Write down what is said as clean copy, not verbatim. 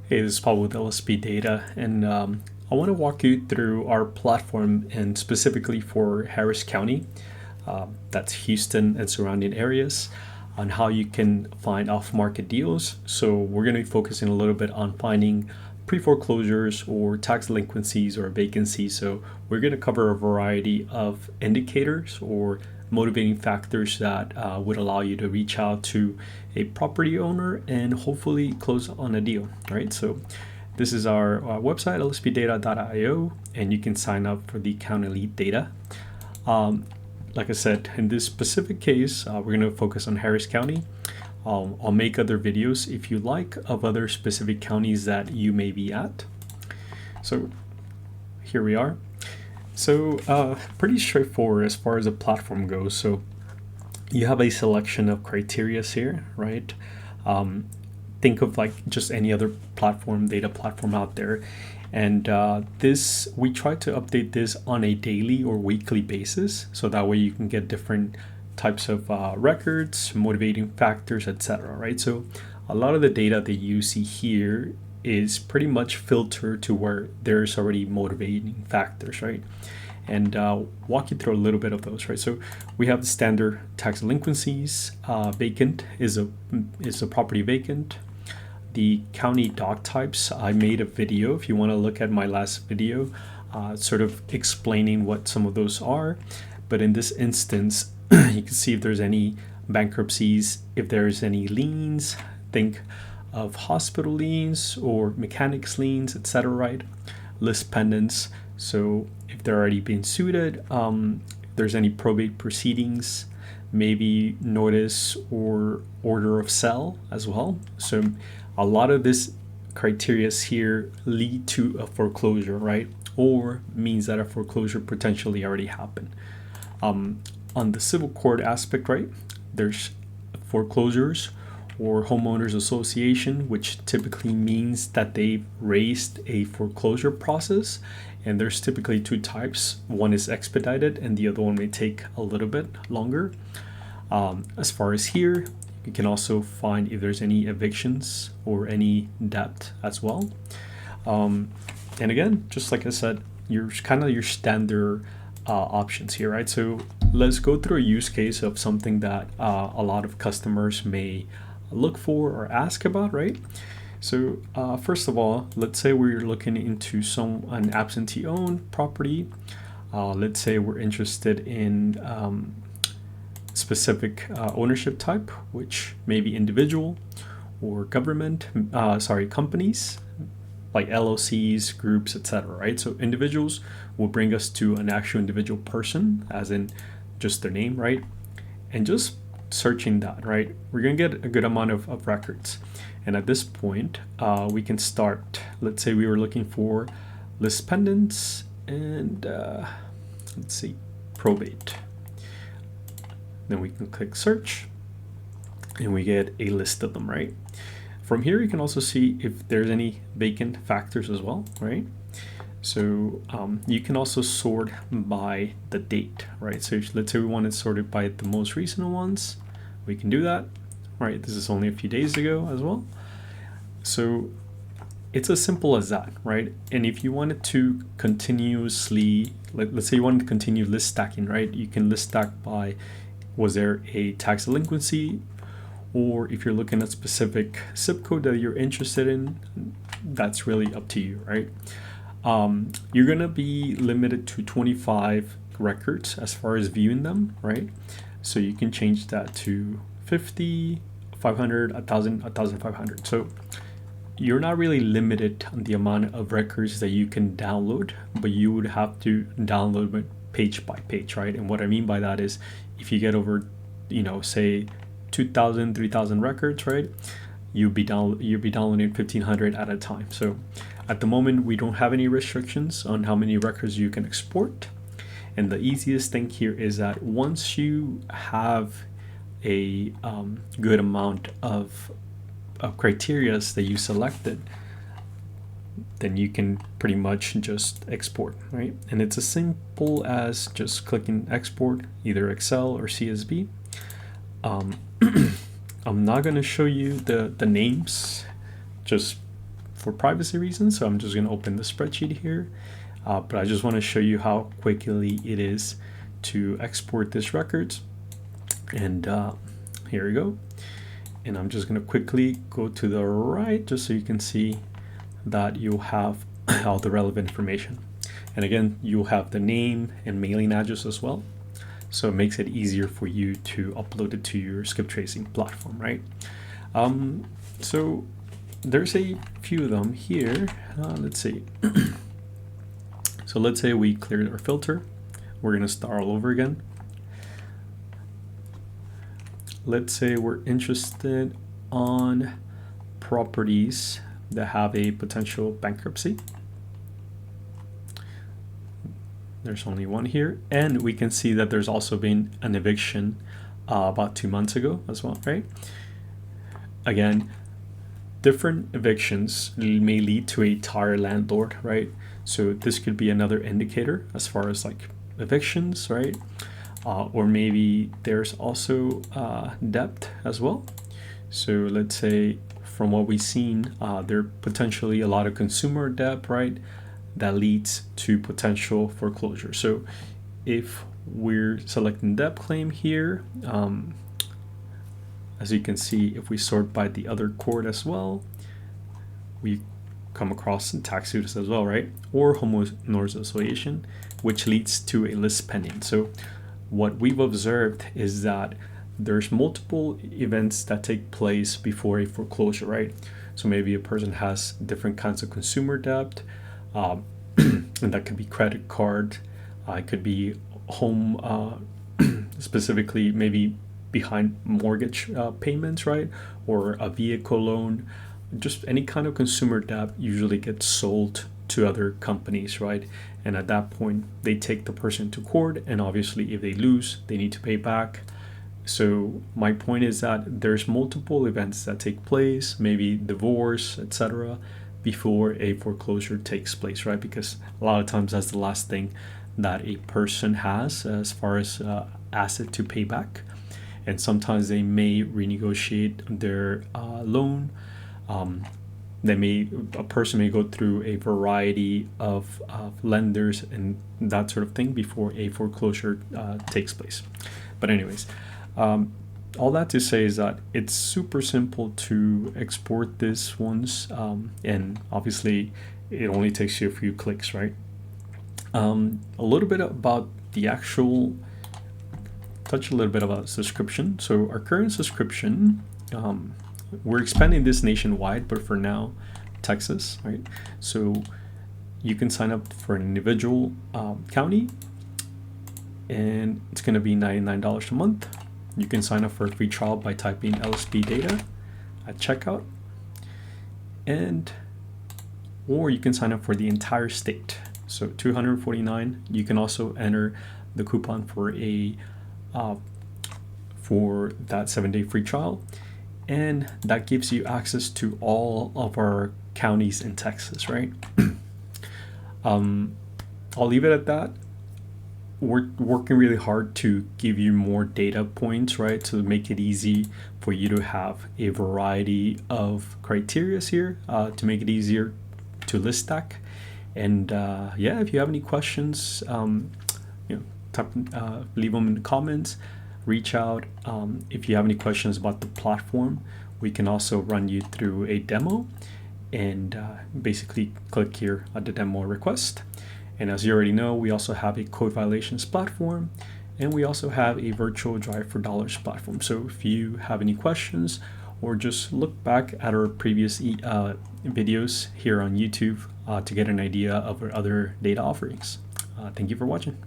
Hey, this is Paul with LSP Data, and I want to walk you through our platform and specifically for Harris County, that's Houston and surrounding areas, on how you can find off-market deals. So we're going to be focusing a little bit on finding pre-foreclosures or tax delinquencies or vacancies. So we're going to cover a variety of indicators or motivating factors that would allow you to reach out to a property owner and hopefully close on a deal, right? So this is our website, lspdata.io, and you can sign up for the County Elite Data. Like I said, in this specific case, we're going to focus on Harris County. I'll make other videos if you like of other specific counties that you may be at. So here we are. So pretty straightforward as far as the platform goes. So you have a selection of criteria here, right? Think of like just any other platform, data platform out there. And this, we try to update this on a daily or weekly basis. So that way you can get different types of records, motivating factors, etc. Right? So a lot of the data that you see here is pretty much filtered to where there's already motivating factors, right? And walk you through a little bit of those, right? So we have the standard tax delinquencies. Vacant is a property vacant. The county doc types, I made a video if you want to look at my last video, sort of explaining what some of those are. But in this instance, you can see if there's any bankruptcies, if there's any liens, think of hospital liens or mechanics liens, etc., right? List pendants. So if they're already being suited, if there's any probate proceedings, maybe notice or order of sale as well. So a lot of this criteria here lead to a foreclosure, right? Or means that a foreclosure potentially already happened. On the civil court aspect, right, there's foreclosures or homeowners association, which typically means that they've raised a foreclosure process. And there's typically two types. One is expedited and the other one may take a little bit longer. As far as here, you can also find if there's any evictions or any debt as well. And again, just like I said, you're kind of your standard options here, right? So let's go through a use case of something that a lot of customers may look for or ask about, right? So first of all, let's say we're looking into an absentee owned property. Let's say we're interested in specific ownership type, which may be individual or government, companies like LLCs, groups, etc. Right? So individuals will bring us to an actual individual person, as in just their name, right? And just searching that, right, we're gonna get a good amount of records. And at this point, we can start. Let's say we were looking for list pendants and let's see, probate. Then we can click search and we get a list of them, right? From here, you can also see if there's any vacant factors as well, right? So you can also sort by the date, right? So let's say we want to sort it by the most recent ones. We can do that, right? This is only a few days ago as well. So it's as simple as that, right? And if you wanted to continuously, let's say you wanted to continue list stacking, right? You can list stack by, was there a tax delinquency? Or if you're looking at specific zip code that you're interested in, that's really up to you, right? You're gonna be limited to 25 records as far as viewing them, right? So you can change that to 50, 500, 1,000, 1,500. So you're not really limited on the amount of records that you can download, but you would have to download it page by page, right? And what I mean by that is if you get over, say 2,000, 3,000 records, right? You'll be downloading 1,500 at a time. So at the moment, we don't have any restrictions on how many records you can export. And the easiest thing here is that once you have a good amount of criteria that you selected, then you can pretty much just export, right? And it's as simple as just clicking export, either Excel or CSV. I'm not going to show you the names just for privacy reasons, so I'm just going to open the spreadsheet here. But I just want to show you how quickly it is to export this records. And here we go. And I'm just going to quickly go to the right just so you can see that you'll have all the relevant information. And again, you'll have the name and mailing address as well. So it makes it easier for you to upload it to your skip tracing platform, right? So there's a few of them here. Let's see. So let's say we cleared our filter. We're going to start all over again. Let's say we're interested on properties that have a potential bankruptcy. There's only one here, and we can see that there's also been an eviction about 2 months ago as well, right? Again, different evictions may lead to a tired landlord, right? So this could be another indicator as far as like evictions, right? Or maybe there's also debt as well. So let's say from what we've seen, there potentially a lot of consumer debt, right? That leads to potential foreclosure. So if we're selecting debt claim here, as you can see, if we sort by the other court as well, we come across tax suits as well, right? Or homeowners association, which leads to a list pending. So what we've observed is that there's multiple events that take place before a foreclosure, right? So maybe a person has different kinds of consumer debt, and that could be credit card, it could be home, specifically maybe behind mortgage payments, right? Or a vehicle loan. Just any kind of consumer debt usually gets sold to other companies, right? And at that point, they take the person to court, and obviously if they lose, they need to pay back. So my point is that there's multiple events that take place, maybe divorce, etc., before a foreclosure takes place, right? Because a lot of times that's the last thing that a person has as far as asset to pay back. And sometimes they may renegotiate their loan. A person may go through a variety of lenders and that sort of thing before a foreclosure takes place. But anyways, all that to say is that it's super simple to export this once, and obviously it only takes you a few clicks, right? A little bit about the actual, touch a little bit about subscription. So our current subscription, we're expanding this nationwide, but for now, Texas, right? So you can sign up for an individual county, and it's going to be $99 a month. You can sign up for a free trial by typing LSP data at checkout, or you can sign up for the entire state. So $249. You can also enter the coupon for for that 7-day free trial, and that gives you access to all of our counties in Texas, right? I'll leave it at that. We're working really hard to give you more data points, right, to make it easy for you to have a variety of criteria here, to make it easier to list stack. And yeah, if you have any questions, leave them in the comments, reach out. If you have any questions about the platform, we can also run you through a demo, and basically click here at the demo request. And as you already know, we also have a code violations platform, and we also have a virtual drive for dollars platform. So if you have any questions, or just look back at our previous videos here on YouTube to get an idea of our other data offerings. Thank you for watching.